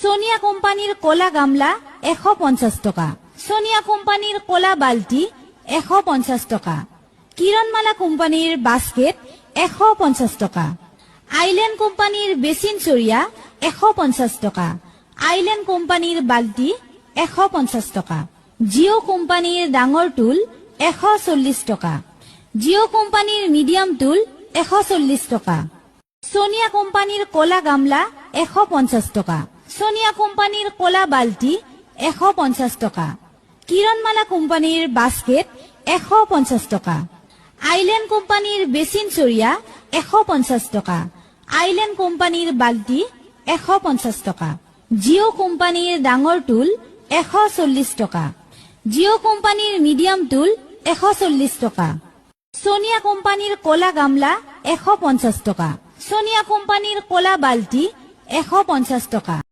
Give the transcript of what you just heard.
সোনিয়া কোম্পানির কোলা গামলা 150 টাকা। সোনিয়া কোম্পানির কোলা বালতি 150 টাকা। কিরণমালা কোম্পানির বাস্কেট 150 টাকা। আইল্যান্ড কোম্পানির বেসিন চৰিয়া 150 টাকা। আইল্যান্ড কোম্পানিৰ বালতি 150 টাকা। জিও কোম্পানিৰ ডাঙৰ টুল 140 টাকা। জিও কোম্পানির মিডিয়াম টুল 140 টাকা। সোনিয়া কোম্পানির কোলা গামলা 150 টাকা। সোনিয়া কোম্পানির কোলা বালতি 150 টাকা। কিরণমালা কোম্পানির বাস্কেট 150 টাকা। আইল্যান্ড কোম্পানির বেসিন চৰিয়া 150 টাকা। আইল্যান্ড কোম্পানিৰ বালতি 150 টাকা। জিও কোম্পানিৰ ডাঙৰ টুল 140 টাকা। জিও কোম্পানির মিডিয়াম টুল 140 টাকা। সোনিয়া কোম্পানির কোলা গামলা 150 টাকা। সোনিয়া কোম্পানির কোলা বালতি 150 টাকা।